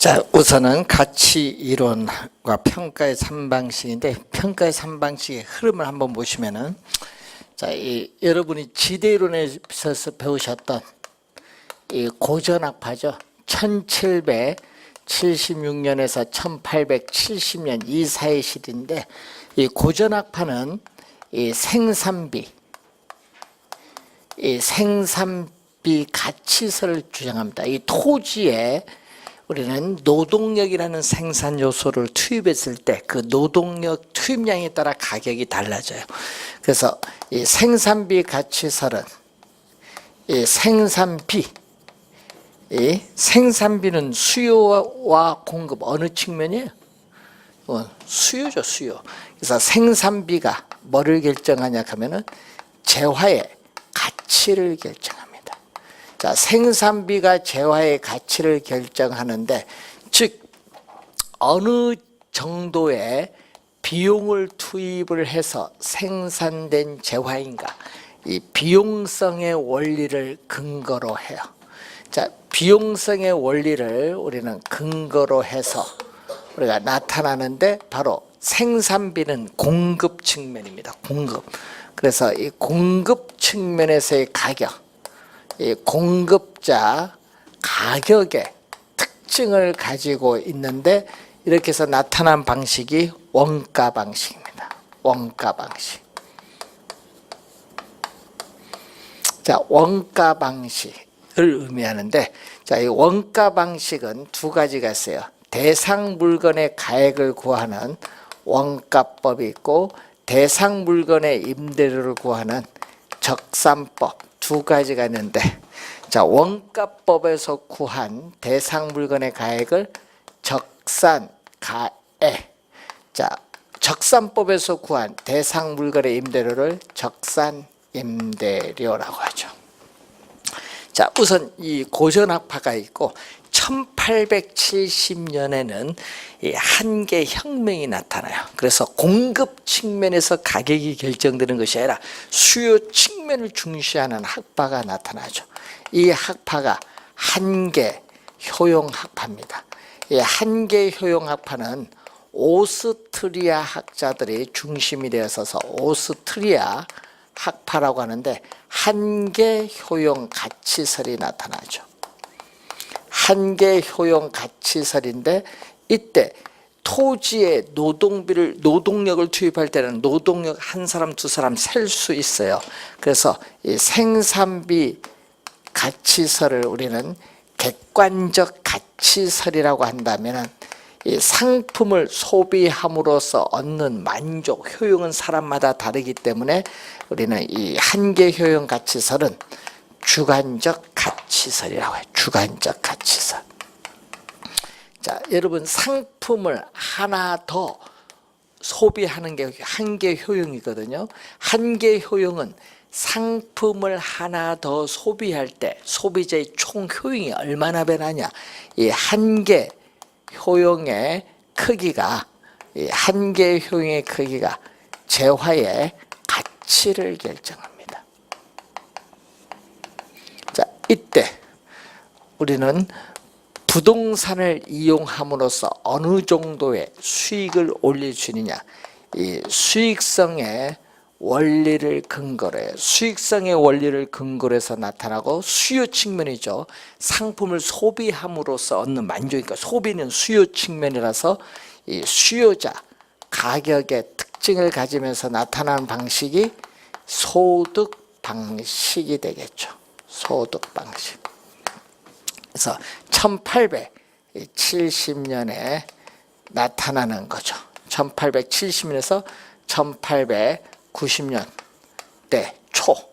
자, 우선은 가치 이론과 평가의 3방식인데 평가의 3방식의 흐름을 한번 보시면은 자, 여러분이 지대 이론에서 배우셨던 이 고전학파죠. 1776년에서 1870년 이 사이 시대인데 이 고전학파는 이 생산비 가치설을 주장합니다. 이 토지에 우리는 노동력이라는 생산 요소를 투입했을 때 그 노동력 투입량에 따라 가격이 달라져요. 그래서 이 생산비 가치설은 이 생산비는 수요와 공급 어느 측면이에요? 수요죠, 수요. 그래서 생산비가 뭐를 결정하냐 하면은 재화의 가치를 결정합니다. 자, 생산비가 재화의 가치를 결정하는데, 즉 어느 정도의 비용을 투입을 해서 생산된 재화인가, 이 비용성의 원리를 근거로 해요. 자, 비용성의 원리를 우리는 근거로 해서 우리가 나타나는데 바로 생산비는 공급 측면입니다. 공급. 그래서 이 공급 측면에서의 가격, 이 공급자 가격의 특징을 가지고 있는데 이렇게 해서 나타난 방식이 원가 방식입니다. 원가 방식. 자, 원가 방식을 의미하는데, 자, 이 원가 방식은 두 가지가 있어요. 대상 물건의 가액을 구하는 원가법이 있고 대상 물건의 임대료를 구하는 적산법, 두 가지가 있는데, 자, 원가법에서 구한 대상 물건의 가액을 적산가액, 자, 적산법에서 구한 대상 물건의 임대료를 적산임대료라고 하죠. 자, 우선 이 고전학파가 있고 1870년에는 이 한계 혁명이 나타나요. 그래서 공급 측면에서 가격이 결정되는 것이 아니라 수요 측면을 중시하는 학파가 나타나죠. 이 학파가 한계 효용 학파입니다. 이 한계 효용 학파는 오스트리아 학자들이 중심이 되어서 오스트리아 학파라고 하는데 한계 효용 가치설이 나타나죠. 한계 효용 가치설인데 이때 토지에 노동력을 투입할 때는 노동력 한 사람 두 사람 셀 수 있어요. 그래서 이 생산비 가치설을 우리는 객관적 가치설이라고 한다면은 이 상품을 소비함으로써 얻는 만족, 효용은 사람마다 다르기 때문에 우리는 이 한계 효용 가치설은 주관적 가치설이라고 해요. 주관적 가치설. 자, 여러분 상품을 하나 더 소비하는 게 한계 효용이거든요. 한계 효용은 상품을 하나 더 소비할 때 소비자의 총 효용이 얼마나 변하냐. 이 한계 효용의 크기가, 이 한계 효용의 크기가 재화의 가치를 결정합니다. 자, 이때 우리는 부동산을 이용함으로써 어느 정도의 수익을 올릴 수 있느냐, 이 수익성의 원리를 근거로 해요. 수익성의 원리를 근거로 해서 나타나고 수요 측면이죠. 상품을 소비함으로써 얻는 만족이니까 소비는 수요 측면이라서 이 수요자 가격의 특징을 가지면서 나타나는 방식이 소득 방식이 되겠죠. 소득 방식. 그래서 1870년에 나타나는 거죠. 1870년에서 1890년대 초에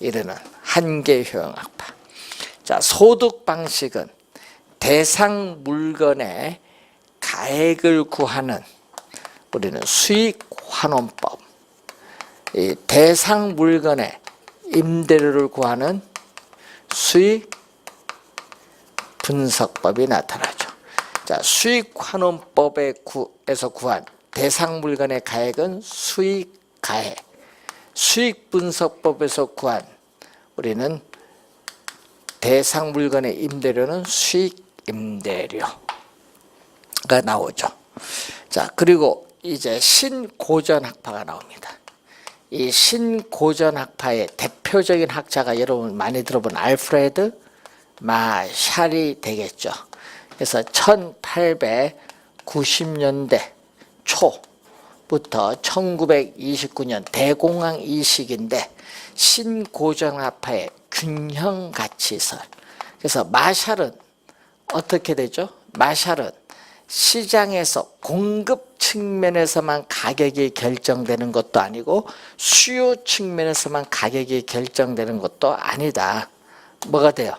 이르는 한계 효용 학파. 자, 소득 방식은 대상 물건의 가액을 구하는 우리는 수익 환원법, 이 대상 물건의 임대료를 구하는 수익 분석법이 나타나죠. 자, 수익 환원법에서 구한 대상 물건의 가액은 수익 가액, 수익 분석법에서 구한 우리는 대상 물건의 임대료는 수익 임대료가 나오죠. 자, 그리고 이제 신고전학파가 나옵니다. 이 신고전학파의 대표적인 학자가 여러분 많이 들어본 알프레드 마샬이 되겠죠. 그래서 1890년대 초부터 1929년 대공황 이 시기인데 신고전학파의 균형가치설. 그래서 마샬은 어떻게 되죠? 마샬은 시장에서 공급 측면에서만 가격이 결정되는 것도 아니고 수요 측면에서만 가격이 결정되는 것도 아니다. 뭐가 돼요?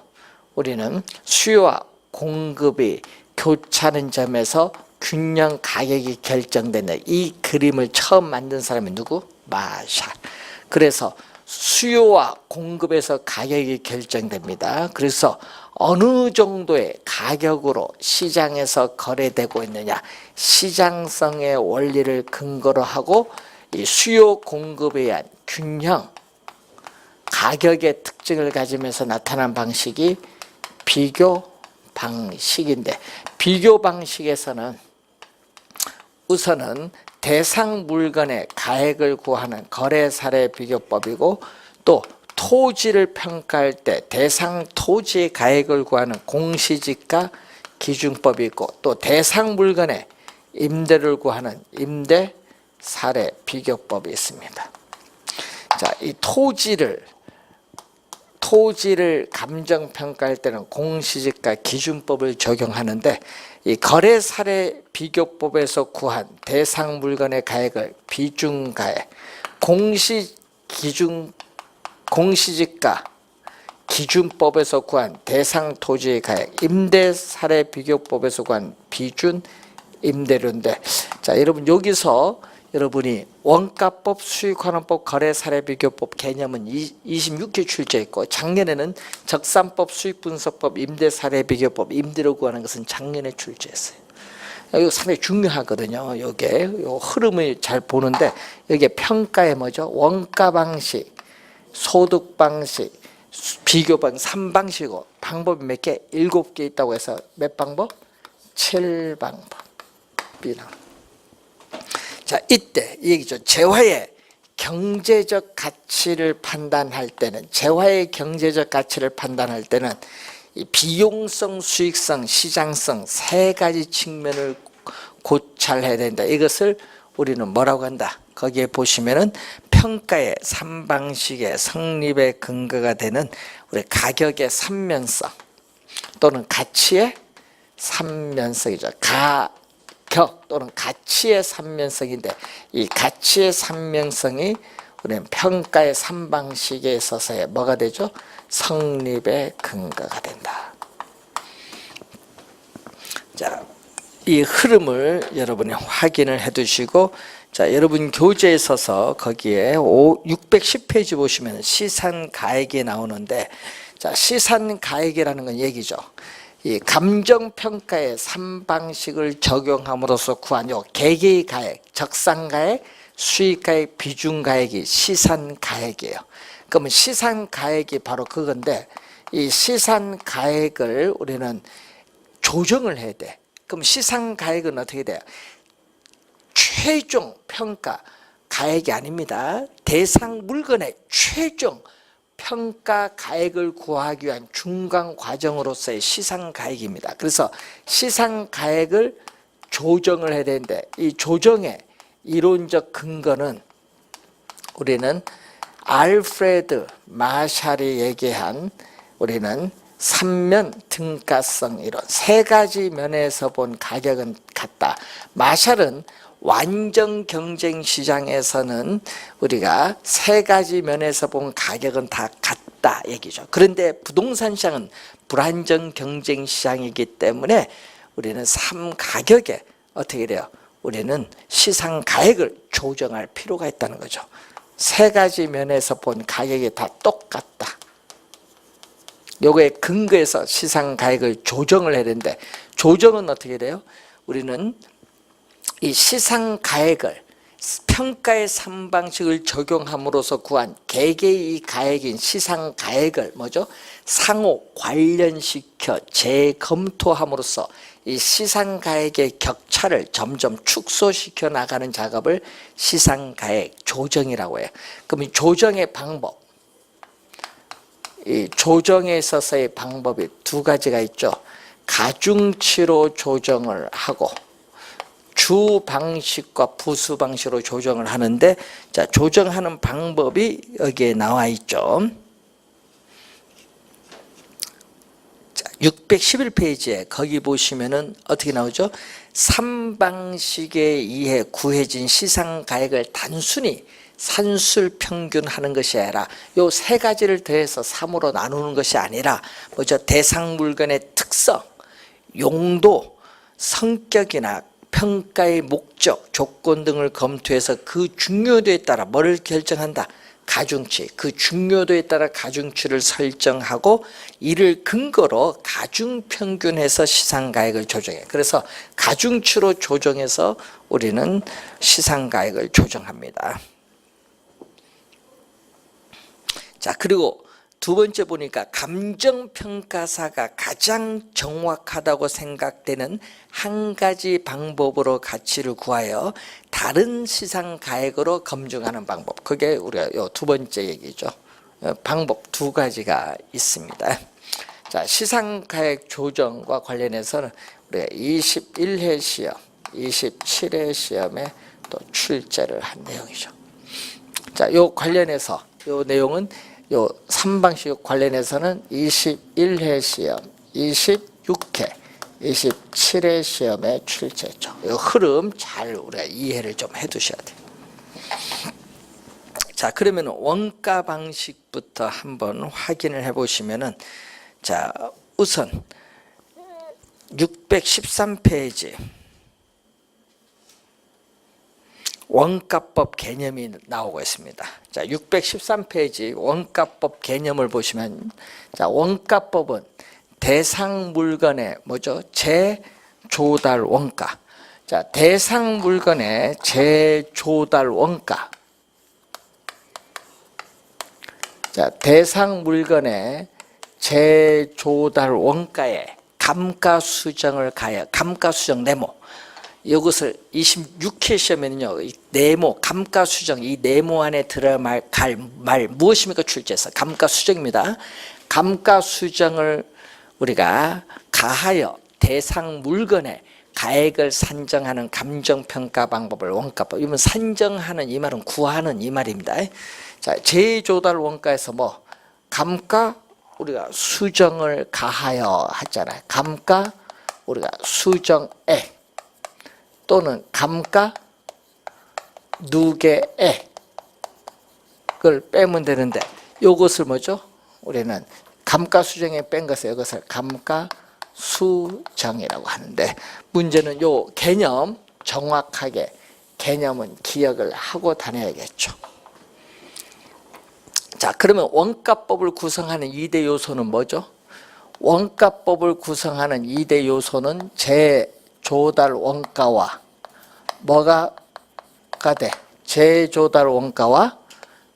우리는 수요와 공급이 교차하는 점에서 균형 가격이 결정되는 이 그림을 처음 만든 사람이 누구? 마샬. 그래서 수요와 공급에서 가격이 결정됩니다. 그래서 어느 정도의 가격으로 시장에서 거래되고 있느냐, 시장성의 원리를 근거로 하고 이 수요 공급에 의한 균형, 가격의 특징을 가지면서 나타난 방식이 비교 방식인데, 비교 방식에서는 우선은 대상 물건의 가액을 구하는 거래 사례 비교법이고, 또 토지를 평가할 때 대상 토지의 가액을 구하는 공시지가 기준법이 있고, 또 대상 물건의 임대를 구하는 임대 사례 비교법이 있습니다. 자, 이 토지를 감정 평가할 때는 공시지가 기준법을 적용하는데, 이 거래 사례 비교법에서 구한 대상 물건의 가액을 비중 가액, 공시지가 기준법에서 구한 대상 토지의 가액, 임대 사례 비교법에서 구한 비준 임대료인데, 자, 여러분 여기서 여러분이 원가법, 수익환원법, 거래사례비교법 개념은 26회 출제했고, 작년에는 적산법, 수익분석법, 임대사례비교법, 임대료 구하는 것은 작년에 출제했어요. 이거 상당히 중요하거든요. 이게 요 흐름을 잘 보는데, 여기에 평가의 뭐죠? 원가 방식, 소득 방식, 비교 방식 3방식이고, 방법이 몇 개? 7개 있다고 해서 몇 방법? 7방법이라. 자, 이때 이 얘기죠. 재화의 경제적 가치를 판단할 때는, 이 비용성, 수익성, 시장성 세 가지 측면을 고찰해야 된다. 이것을 우리는 뭐라고 한다? 거기에 보시면은 평가의 3방식의 성립의 근거가 되는 우리 가격의 삼면성 또는 가치의 삼면성이죠. 가격 또는 가치의 삼면성인데, 이 가치의 삼면성이 우리는 평가의 3방식에 있어서의 뭐가 되죠? 성립의 근거가 된다. 자, 이 흐름을 여러분이 확인을 해 두시고, 자, 여러분 교재에 있어서 거기에 610페이지 보시면 시산가액이 나오는데, 자, 시산가액이라는 건 얘기죠. 이 감정평가의 3방식을 적용함으로써 구한 요 개개의 가액, 적산가액, 수익가액, 비중가액이 시산가액이에요. 그러면 시산가액이 바로 그건데, 이 시산가액을 우리는 조정을 해야 돼. 그럼 시산가액은 어떻게 돼요? 최종 평가 가액이 아닙니다. 대상 물건의 최종 평가 가액을 구하기 위한 중간 과정으로서의 시상 가액입니다. 그래서 시상 가액을 조정을 해야 되는데, 이 조정의 이론적 근거는 우리는 알프레드 마샬이 얘기한 우리는 3면 등가성 이론, 세 가지 면에서 본 가격은 같다. 마샬은 완전 경쟁 시장에서는 우리가 세 가지 면에서 본 가격은 다 같다 얘기죠. 그런데 부동산 시장은 불안정 경쟁 시장이기 때문에 우리는 가격에 어떻게 돼요? 우리는 시상 가액을 조정할 필요가 있다는 거죠. 세 가지 면에서 본 가격이 다 똑같다. 요거에 근거해서 시상 가액을 조정을 해야 되는데, 조정은 어떻게 돼요? 우리는 이 시상 가액을 평가의 3방식을 적용함으로써 구한 개개의 이 가액인 시상가액을 뭐죠? 상호 관련시켜 재검토함으로써 이 시상가액의 격차를 점점 축소시켜 나가는 작업을 시상가액 조정이라고 해요. 그럼 이 조정의 방법, 이 조정에 있어서의 방법이 두 가지가 있죠. 가중치로 조정을 하고 주 방식과 부수 방식으로 조정을 하는데, 자, 조정하는 방법이 여기에 나와 있죠. 자, 611페이지에 거기 보시면은 어떻게 나오죠? 3방식에 의해 구해진 시상가액을 단순히 산술 평균하는 것이 아니라 요 세 가지를 더해서 3으로 나누는 것이 아니라 뭐죠? 대상 물건의 특성, 용도, 성격이나 평가의 목적, 조건 등을 검토해서 그 중요도에 따라 뭐를 결정한다? 가중치. 그 중요도에 따라 가중치를 설정하고 이를 근거로 가중평균해서 시상가액을 조정해. 그래서 가중치로 조정해서 우리는 시상가액을 조정합니다. 자, 그리고 두 번째 보니까 감정평가사가 가장 정확하다고 생각되는 한 가지 방법으로 가치를 구하여 다른 시상가액으로 검증하는 방법. 그게 우리가 요 두 번째 얘기죠. 방법 두 가지가 있습니다. 자, 시상가액 조정과 관련해서는 우리가 21회 시험, 27회 시험에 또 출제를 한 내용이죠. 자, 요 관련해서 요 내용은 요 3방식 관련해서는 21회 시험, 26회, 27회 시험에 출제했죠. 이 흐름 잘 우리가 이해를 좀 해두셔야 돼요. 자, 그러면 원가 방식부터 한번 확인을 해보시면은, 자, 우선 613페이지 원가법 개념이 나오고 있습니다. 자, 613페이지 원가법 개념을 보시면, 자, 원가법은 대상 물건의 뭐죠? 재조달 원가. 자, 대상 물건의 재조달 원가. 자, 대상 물건의 재조달 원가에 감가 수정을 가해, 감가 수정 네모. 이것을 26회 시험에는요, 네모, 감가수정, 이 네모 안에 들어갈 말 무엇입니까? 출제해서 감가수정입니다. 감가수정을 우리가 가하여 대상 물건의 가액을 산정하는 감정평가 방법을 원가법. 이건 산정하는 이 말은 구하는 이 말입니다. 자, 재조달 원가에서 뭐 감가 우리가 수정을 가하여 하잖아요. 감가 우리가 수정액 또는 감가 누계액을 빼면 되는데, 이것을 뭐죠? 우리는 감가수정에 뺀 것을 이것을 감가수정이라고 하는데, 문제는 요 개념 정확하게 개념은 기억을 하고 다녀야겠죠. 자, 그러면 원가법을 구성하는 2대 요소는 뭐죠? 원가법을 구성하는 2대 요소는 재조달 원가와 뭐가 돼? 재조달 원가와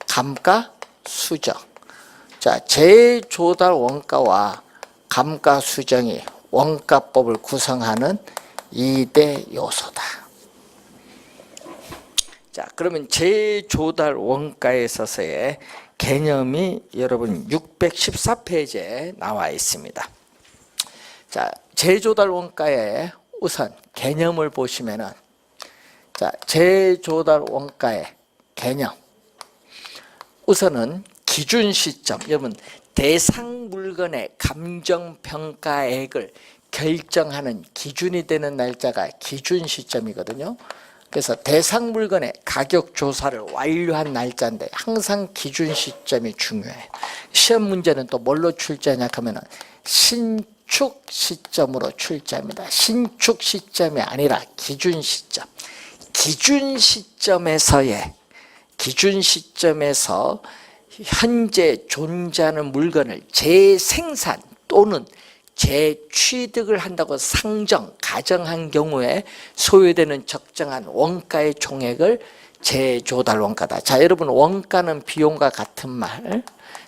감가 수정. 자, 재조달 원가와 감가 수정이 원가법을 구성하는 2대 요소다. 자, 그러면 재조달 원가에 있어서의 개념이 여러분 614페이지에 나와 있습니다. 자, 재조달 원가의 우선 개념을 보시면은, 자, 재조달 원가의 개념. 우선은 기준 시점. 여러분, 대상 물건의 감정평가액을 결정하는 기준이 되는 날짜가 기준 시점이거든요. 그래서 대상 물건의 가격 조사를 완료한 날짜인데 항상 기준 시점이 중요해요. 시험 문제는 또 뭘로 출제하냐 하면은 신축 시점으로 출제합니다. 신축 시점이 아니라 기준 시점. 기준 시점에서 현재 존재하는 물건을 재생산 또는 재취득을 한다고 가정한 경우에 소요되는 적정한 원가의 총액을 재조달 원가다. 자, 여러분 원가는 비용과 같은 말.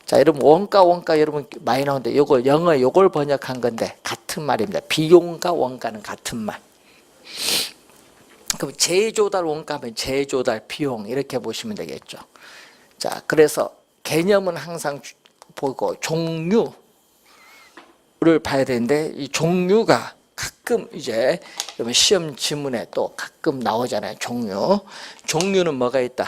자, 여러분 원가 여러분 많이 나오는데 요걸 영어 요걸 번역한 건데 같은 말입니다. 비용과 원가는 같은 말. 그럼 재조달 원가면 재조달 비용 이렇게 보시면 되겠죠. 자, 그래서 개념은 항상 보고 종류를 봐야 되는데 이 종류가 가끔 이제 시험 지문에 또 가끔 나오잖아요. 종류는 뭐가 있다?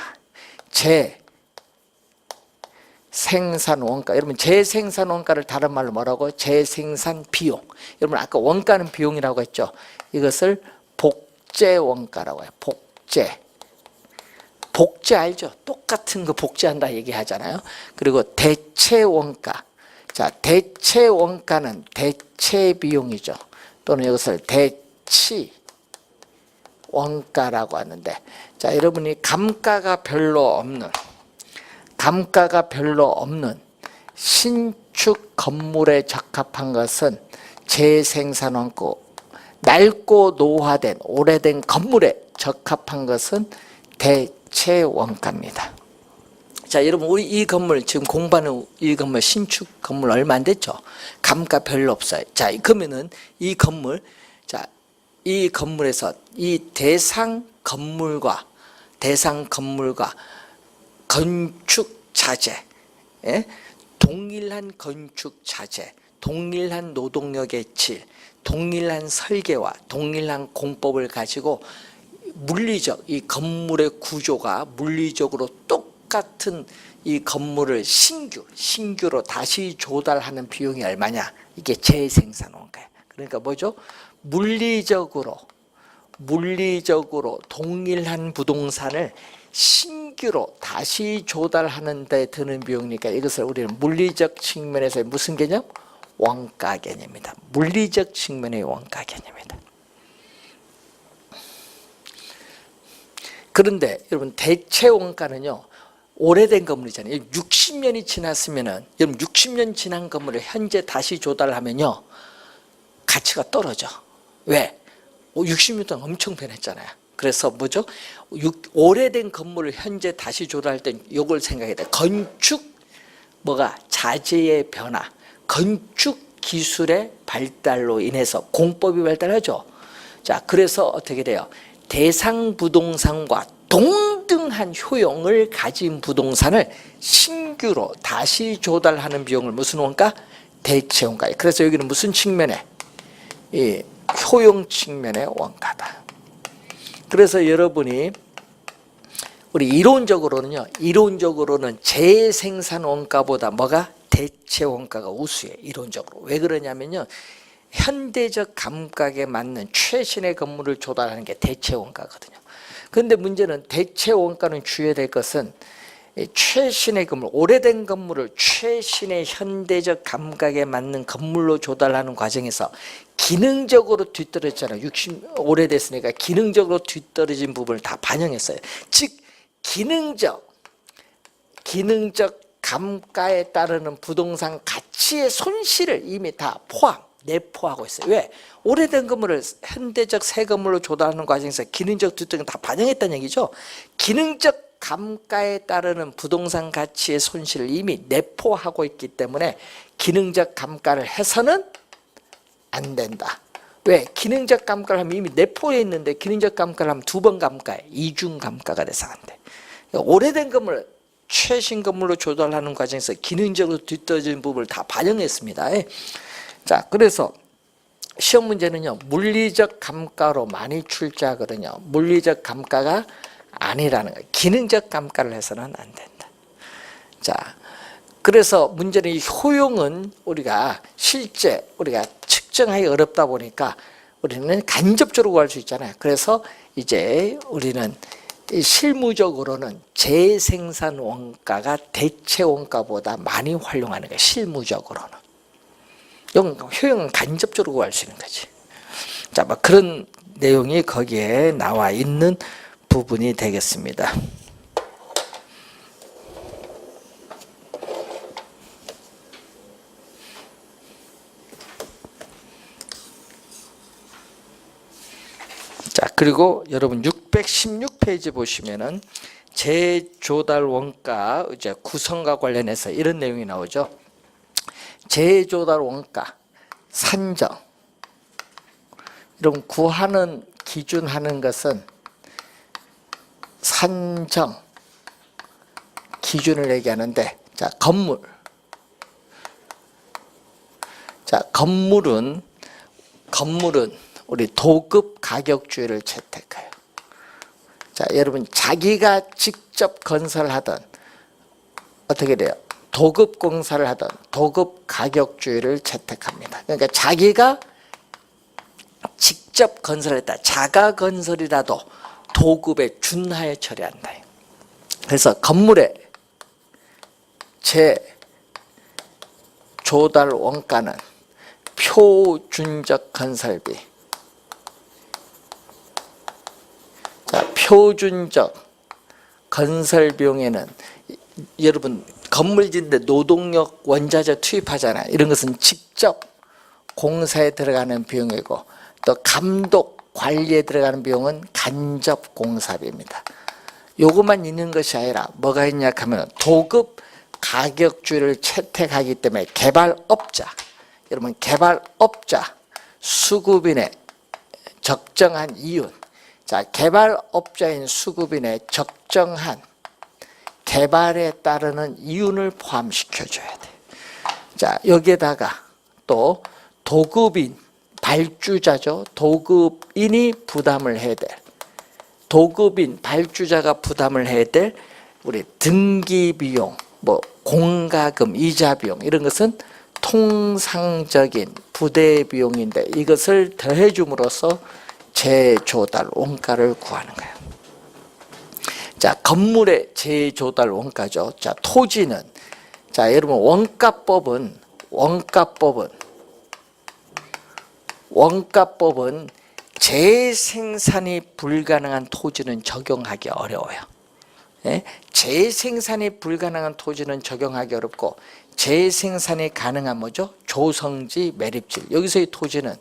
재생산 원가. 여러분 재생산 원가를 다른 말로 뭐라고? 재생산 비용. 여러분 아까 원가는 비용이라고 했죠. 이것을 복제 원가라고 해요. 복제 알죠? 똑같은 거 복제한다 얘기하잖아요. 그리고 대체 원가. 자, 대체 원가는 대체 비용이죠. 또는 이것을 대치 원가라고 하는데, 자, 여러분이 감가가 별로 없는 신축 건물에 적합한 것은 재생산 원가. 낡고 노화된 오래된 건물에 적합한 것은 대체 원가입니다. 자, 여러분 우리 이 건물 지금 공부하는 이 건물 신축 건물 얼마 안 됐죠? 감가 별로 없어요. 자, 그러면은 이 건물, 자, 이 건물에서 이 대상 건물과 건축 자재, 예? 동일한 건축 자재, 동일한 노동력의 질, 동일한 설계와 동일한 공법을 가지고 물리적 이 건물의 구조가 물리적으로 똑같은 이 건물을 신규로 다시 조달하는 비용이 얼마냐? 이게 재생산 원가예요. 그러니까 뭐죠? 물리적으로 동일한 부동산을 신규로 다시 조달하는 데 드는 비용이니까 이것을 우리는 물리적 측면에서 무슨 개념? 원가 개념입니다. 물리적 측면의 원가 개념입니다. 그런데 여러분 대체 원가는요, 오래된 건물이잖아요. 60년이 지났으면은, 여러분 60년 지난 건물을 현재 다시 조달하면요 가치가 떨어져. 왜? 60년 동안 엄청 변했잖아요. 그래서 뭐죠? 오래된 건물을 현재 다시 조달할 때 이걸 생각해야 돼. 건축 자재의 변화, 건축 기술의 발달로 인해서 공법이 발달하죠. 자, 그래서 어떻게 돼요? 대상 부동산과 동등한 효용을 가진 부동산을 신규로 다시 조달하는 비용을 무슨 원가? 대체 원가. 그래서 여기는 무슨 측면에? 이 효용 측면의 원가다. 그래서 여러분이 우리 이론적으로는 재생산 원가보다 뭐가? 대체 원가가 우수해. 이론적으로. 왜 그러냐면요, 현대적 감각에 맞는 최신의 건물을 조달하는 게 대체 원가거든요. 그런데 문제는 대체 원가는 주의해야 될 것은 최신의 건물, 오래된 건물을 최신의 현대적 감각에 맞는 건물로 조달하는 과정에서 기능적으로 뒤떨어졌잖아요. 60 오래됐으니까 기능적으로 뒤떨어진 부분을 다 반영했어요. 즉 기능적 감가에 따르는 부동산 가치의 손실을 이미 다 내포하고 있어요. 왜? 오래된 건물을 현대적 새 건물로 조달하는 과정에서 기능적 뒤떨어짐을 다 반영했다는 얘기죠. 기능적 감가에 따르는 부동산 가치의 손실을 이미 내포하고 있기 때문에 기능적 감가를 해서는 안 된다. 왜? 기능적 감가를 하면 이미 내포해 있는데 기능적 감가를 하면 두 번 감가해. 이중 감가가 돼서 안 돼. 오래된 건물 최신 건물로 조달하는 과정에서 기능적으로 뒤떨어진 부분을 다 반영했습니다. 자, 그래서 시험 문제는요, 물리적 감가로 많이 출제하거든요. 물리적 감가가 아니라는 거예요. 기능적 감가를 해서는 안 된다. 자, 그래서 문제는 이 효용은 실제 우리가 측정하기 어렵다 보니까 우리는 간접적으로 구할 수 있잖아요. 그래서 이제 우리는 실무적으로는 재생산 원가가 대체 원가보다 많이 활용하는 거예요. 실무적으로는. 효용은 간접적으로 구할 수 있는 거지. 자, 그런 내용이 거기에 나와 있는 부분이 되겠습니다. 자, 그리고 여러분 616페이지 보시면은 재조달 원가 이제 구성과 관련해서 이런 내용이 나오죠. 재조달 원가 산정. 여러분 구하는 기준하는 것은 산정 기준을 얘기하는데, 자 건물. 자 건물은 우리 도급 가격주의를 채택해요. 자 여러분 자기가 직접 건설하던 어떻게 돼요? 도급 공사를 하던 도급 가격주의를 채택합니다. 그러니까 자기가 직접 건설했다. 자가 건설이라도 도급에 준하에 처리한다. 그래서 건물의 재조달 원가는 표준적 건설비. 자, 표준적 건설 비용에는 여러분 건물 짓는데 노동력 원자재 투입하잖아요. 이런 것은 직접 공사에 들어가는 비용이고, 또 감독 관리에 들어가는 비용은 간접 공사비입니다. 요것만 있는 것이 아니라 뭐가 있냐 하면 도급 가격주를 채택하기 때문에 개발업자, 여러분 개발업자 수급인의 적정한 이윤. 자, 개발업자인 수급인의 적정한 개발에 따르는 이윤을 포함시켜줘야 돼. 자, 여기에다가 또 도급인, 발주자죠. 도급인이 부담을 해야 될, 도급인, 발주자가 부담을 해야 될 우리 등기비용, 뭐 공과금, 이자비용 이런 것은 통상적인 부대비용인데 이것을 더해줌으로써 재조달 원가를 구하는 거예요. 자, 건물의 재조달 원가죠. 자, 토지는, 자, 여러분 원가법은 재생산이 불가능한 토지는 적용하기 어려워요. 예? 재생산이 불가능한 토지는 적용하기 어렵고, 재생산이 가능한 뭐죠? 조성지, 매립지. 여기서의 토지는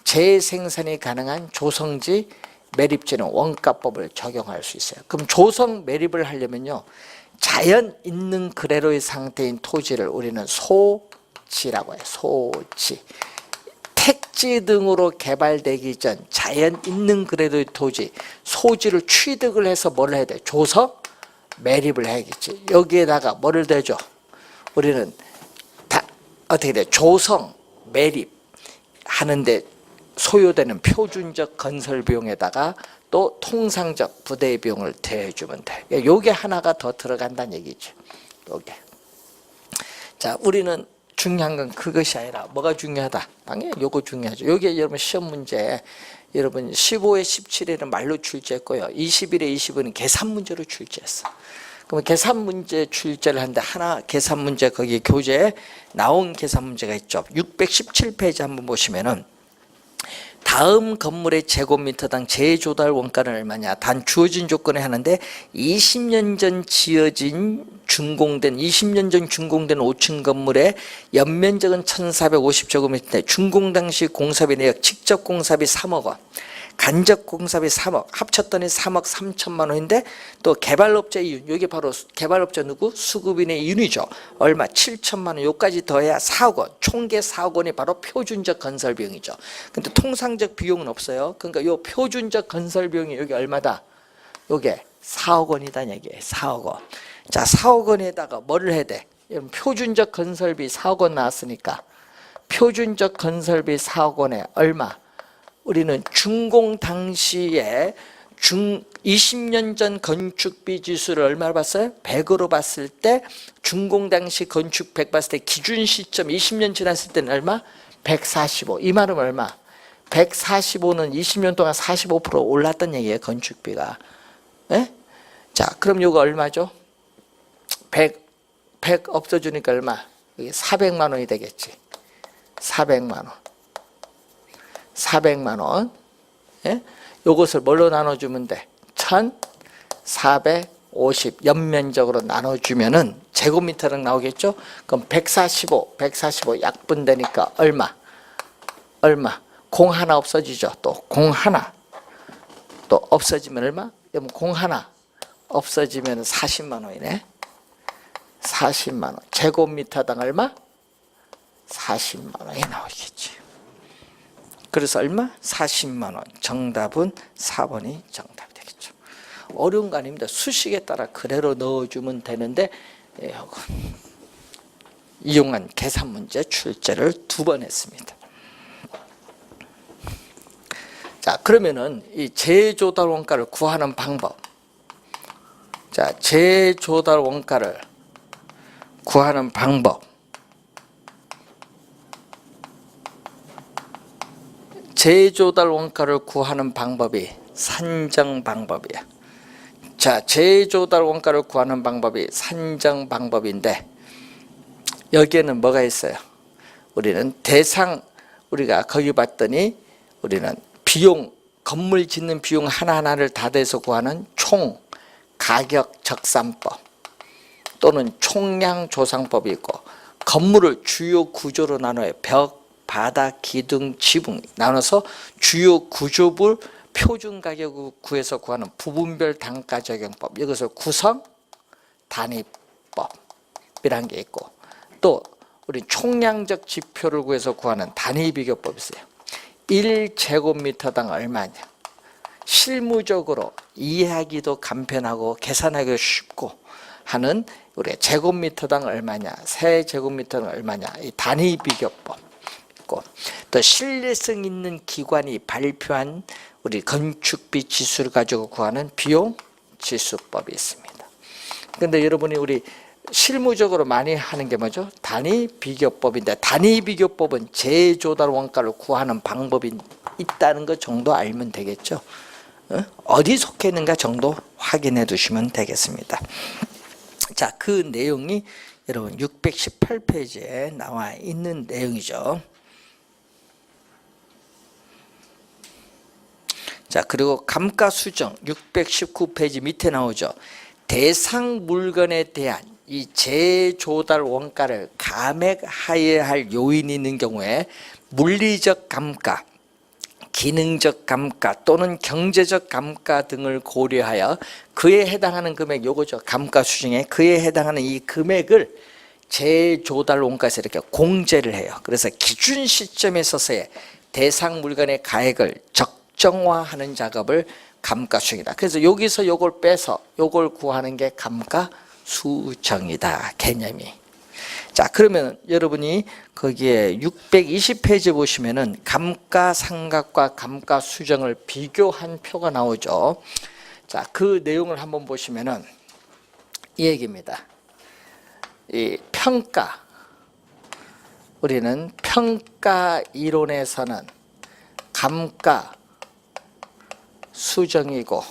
재생산이 가능한 조성지, 매립지는 원가법을 적용할 수 있어요. 그럼 조성 매립을 하려면요, 자연 있는 그대로의 상태인 토지를 우리는 소지라고 해요. 소지. 택지 등으로 개발되기 전 자연 있는 그대로의 토지, 소지를 취득을 해서 뭘 해야 돼? 조성 매립을 해야겠지. 여기에다가 뭐를 대죠? 우리는 다 어떻게 돼? 조성 매립 하는데 소요되는 표준적 건설 비용에다가 또 통상적 부대 비용을 대해주면 돼. 요게 하나가 더 들어간다는 얘기죠. 요게. 자, 우리는 중요한 건 그것이 아니라 뭐가 중요하다? 당연히 요거 중요하죠. 요게 여러분 시험 문제, 여러분 15에 17에는 말로 출제했고요. 21에 20은 계산 문제로 출제했어. 그러면 계산 문제 출제를 하는데 하나 계산 문제 거기 교재에 나온 계산 문제가 있죠. 617페이지 한번 보시면은 다음 건물의 제곱미터당 재조달 원가는 얼마냐? 단 주어진 조건에 하는데 20년 전 지어진 준공된 5층 건물의 연면적은 1450제곱미터인데 준공 당시 공사비 내역 직접 공사비 3억 원, 간접 공사비 3억, 합쳤더니 3억 3천만 원인데 또 개발업자 이윤, 여기 바로 개발업자 누구? 수급인의 이윤이죠. 얼마? 7천만 원, 요까지 더해야 4억 원, 총계 4억 원이 바로 표준적 건설 비용이죠. 근데 통상적 비용은 없어요. 그러니까 요 표준적 건설 비용이 여기 얼마다? 요게 4억 원이다는 얘기예요. 4억 원. 자, 4억 원에다가 뭐를 해야 돼? 표준적 건설비 4억 원 나왔으니까 표준적 건설비 4억 원에 얼마? 우리는 준공 당시에 20년 전 건축비 지수를 얼마로 봤어요? 100으로 봤을 때 준공 당시 건축 100 봤을 때 기준 시점 20년 지났을 때는 얼마? 145. 이 말은 얼마? 145는 20년 동안 45% 올랐던 얘기예요. 건축비가. 네? 자, 그럼 요거 얼마죠? 100 없어지니까 얼마? 이게 400만 원이 되겠지. 400만 원. 400만 원. 예? 요것을 뭘로 나눠주면 돼? 1450 연면적으로 나눠주면은 제곱미터당 나오겠죠? 그럼 145 약분되니까 얼마? 공 하나 없어지죠. 또 공 하나 또 없어지면 얼마? 그럼 공 하나 없어지면 40만 원이네. 40만 원. 제곱미터당 얼마? 40만 원이 나오겠지. 그래서 얼마? 40만 원. 정답은 4번이 정답이 되겠죠. 어려운 거 아닙니다. 수식에 따라 그대로 넣어주면 되는데 이용한 계산 문제 출제를 2번 했습니다. 자, 그러면은 이 재조달 원가를 구하는 방법. 자, 재조달 원가를 구하는 방법. 재조달 원가를 구하는 방법이 산정 방법이야. 자, 재조달 원가를 구하는 방법이 산정 방법인데 여기에는 뭐가 있어요? 우리는 우리가 거기 봤더니 우리는 비용, 건물 짓는 비용 하나하나를 다 대서 구하는 총 가격 적산법 또는 총량 조상법이 있고, 건물을 주요 구조로 나눠요. 벽, 바닥, 기둥, 지붕 나눠서 주요 구조물 표준 가격을 구해서 구하는 부분별 단가 적용법, 이것을 구성 단위법이라는 게 있고, 또 우리 총량적 지표를 구해서 구하는 단위 비교법이 있어요. 1제곱미터당 얼마냐. 실무적으로 이해하기도 간편하고 계산하기도 쉽고 하는 우리 제곱미터당 얼마냐, 세제곱미터당 얼마냐, 이 단위 비교법 있고, 또 신뢰성 있는 기관이 발표한 우리 건축비 지수를 가지고 구하는 비용 지수법이 있습니다. 그런데 여러분이 우리 실무적으로 많이 하는 게 뭐죠? 단위 비교법인데, 단위 비교법은 재조달 원가를 구하는 방법이 있다는 것 정도 알면 되겠죠. 어디 속해 있는가 정도 확인해 두시면 되겠습니다. 자, 그 내용이 여러분 618페이지에 나와 있는 내용이죠. 자, 그리고 감가수정 619페이지 밑에 나오죠. 대상 물건에 대한 이 재조달 원가를 감액하여야 할 요인이 있는 경우에 물리적 감가, 기능적 감가 또는 경제적 감가 등을 고려하여 그에 해당하는 금액, 요거죠. 감가수정에 그에 해당하는 이 금액을 재조달 원가에서 이렇게 공제를 해요. 그래서 기준 시점에 있어서의 대상 물건의 가액을 적정화하는 작업을 감가수정이다. 그래서 여기서 요걸 빼서 요걸 구하는 게 감가수정이다, 개념이. 자, 그러면 여러분이 거기에 620페이지 보시면은 감가상각과 감가수정을 비교한 표가 나오죠. 자, 그 내용을 한번 보시면은 이 얘기입니다. 이 평가, 우리는 평가 이론에서는 감가 수정이고,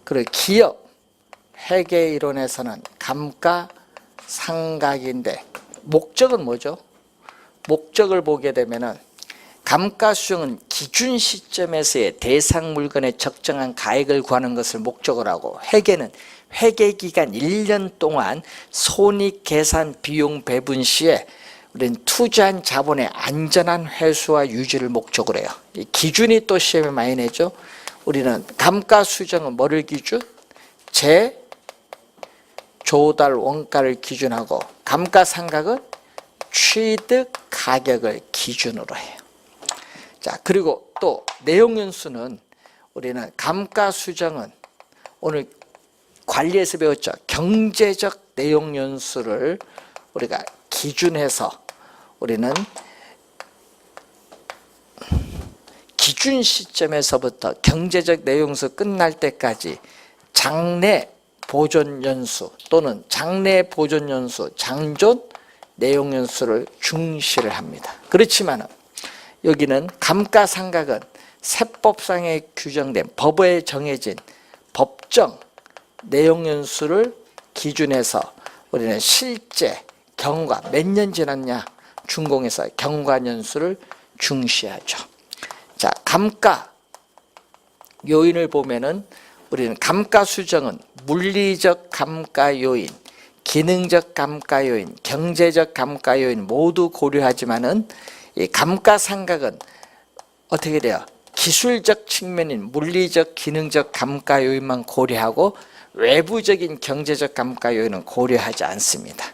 그리고 기업 회계 이론에서는 감가상각인데, 목적은 뭐죠? 목적을 보게 되면은 감가수정은 기준 시점에서의 대상 물건의 적정한 가액을 구하는 것을 목적으로 하고, 회계는 회계기간 1년 동안 손익계산 비용 배분 시에 우리는 투자한 자본의 안전한 회수와 유지를 목적으로 해요. 이 기준이 또 시험에 많이 내죠. 우리는 감가수정은 뭐를 기준? 재조달 원가를 기준하고, 감가상각은 취득 가격을 기준으로 해요. 자, 그리고 또 내용연수는 우리는 감가수정은 오늘 관리에서 배웠죠. 경제적 내용연수를 우리가 기준해서 우리는 기준 시점에서부터 경제적 내용연수 끝날 때까지 장래 보존연수 또는 장래 보존연수, 장존 내용연수를 중시를 합니다. 그렇지만 여기는 감가상각은 세법상에 규정된 법에 정해진 법정 내용연수를 기준해서 우리는 실제 경과 몇 년 지났냐, 준공에서 경과년수를 중시하죠. 자, 감가 요인을 보면은 우리는 감가수정은 물리적 감가 요인, 기능적 감가 요인, 경제적 감가 요인 모두 고려하지만은 이 감가상각은 어떻게 돼요? 기술적 측면인 물리적, 기능적 감가 요인만 고려하고 외부적인 경제적 감가 요인은 고려하지 않습니다.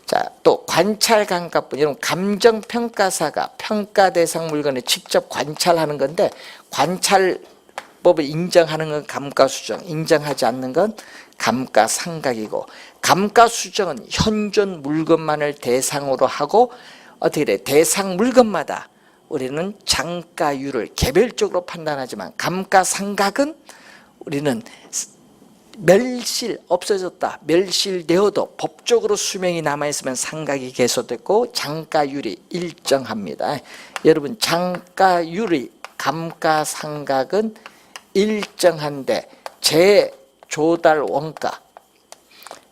자, 또 관찰 감가분, 여러분 감정평가사가 평가 대상 물건을 직접 관찰하는 건데 관찰법을 인정하는 건 감가수정, 인정하지 않는 건 감가상각이고, 감가수정은 현존 물건만을 대상으로 하고 어떻게 돼? 대상 물건마다 우리는 장가율을 개별적으로 판단하지만 감가상각은 우리는 멸실 없어졌다, 멸실되어도 법적으로 수명이 남아있으면 상각이 개소됐고 장가율이 일정합니다. 여러분 장가율이 감가상각은 일정한데 재조달 원가,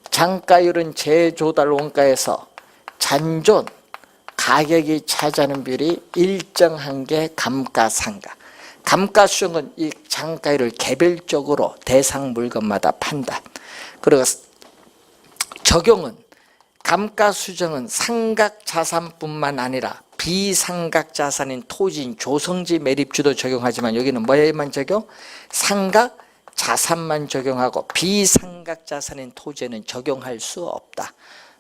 장가율은 재조달 원가에서 잔존 가격이 차지하는 비율이 일정한 게 감가상각. 감가수정은 이 장가율을 개별적으로 대상 물건마다 판단. 그리고 적용은 감가수정은 상각 자산뿐만 아니라 비상각 자산인 토지인 조성지 매립주도 적용하지만 여기는 뭐에만 적용? 상각 자산만 적용하고 비상각 자산인 토지에는 적용할 수 없다.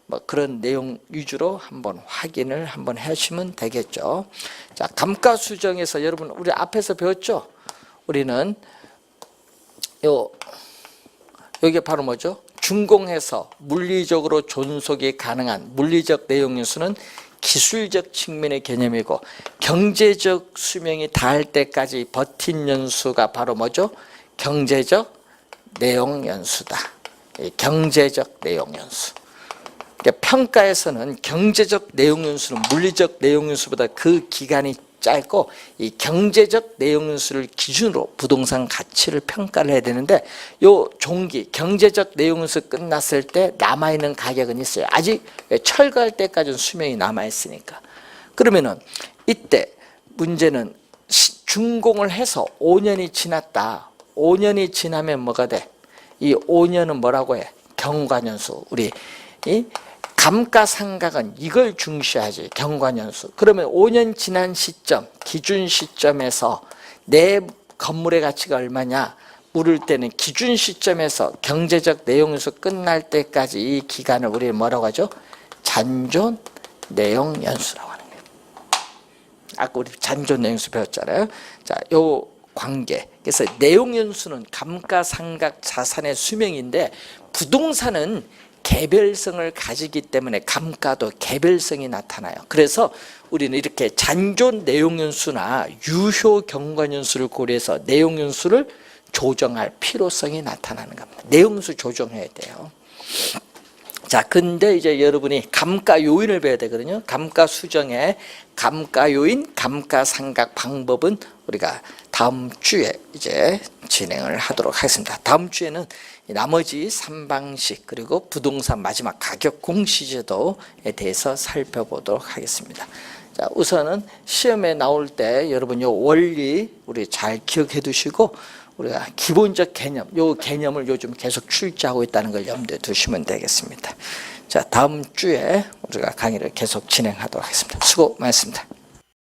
뭐 그런 내용 위주로 한번 확인을 한번 하시면 되겠죠. 자, 감가수정에서 여러분 우리 앞에서 배웠죠? 우리는 여기 바로 뭐죠? 준공해서 물리적으로 존속이 가능한 물리적 내용연수는 기술적 측면의 개념이고, 경제적 수명이 닿을 때까지 버틴 연수가 바로 뭐죠? 경제적 내용연수다. 경제적 내용연수. 평가에서는 경제적 내용연수는 물리적 내용연수보다 그 기간이 짧고 이 경제적 내용연수를 기준으로 부동산 가치를 평가를 해야 되는데, 요 종기 경제적 내용연수 끝났을 때 남아있는 가격은 있어요. 아직 철거할 때까지는 수명이 남아있으니까. 그러면은 이때 문제는 준공을 해서 5년이 지났다. 5년이 지나면 뭐가 돼? 이 5년은 뭐라고 해? 경과년수. 우리 이 감가상각은 이걸 중시하지, 경과년수. 그러면 5년 지난 시점, 기준 시점에서 내 건물의 가치가 얼마냐 물을 때는 기준 시점에서 경제적 내용연수 끝날 때까지 이 기간을 우리는 뭐라고 하죠? 잔존 내용연수라고 하는 거예요. 아까 우리 잔존 내용연수 배웠잖아요. 자, 요 관계. 그래서 내용연수는 감가상각 자산의 수명인데 부동산은 개별성을 가지기 때문에 감가도 개별성이 나타나요. 그래서 우리는 이렇게 잔존 내용연수나 유효 경과년수를 고려해서 내용연수를 조정할 필요성이 나타나는 겁니다. 내용연수 조정해야 돼요. 자, 근데 이제 여러분이 감가 요인을 배워야 되거든요. 감가 수정의 감가 요인, 감가상각 방법은 우리가 다음 주에 이제 진행을 하도록 하겠습니다. 다음 주에는 나머지 3방식 그리고 부동산 마지막 가격 공시제도에 대해서 살펴보도록 하겠습니다. 자, 우선은 시험에 나올 때 여러분 요 원리 우리 잘 기억해 두시고, 우리가 기본적 개념, 요 개념을 요즘 계속 출제하고 있다는 걸 염두에 두시면 되겠습니다. 자, 다음 주에 우리가 강의를 계속 진행하도록 하겠습니다. 수고 많으셨습니다.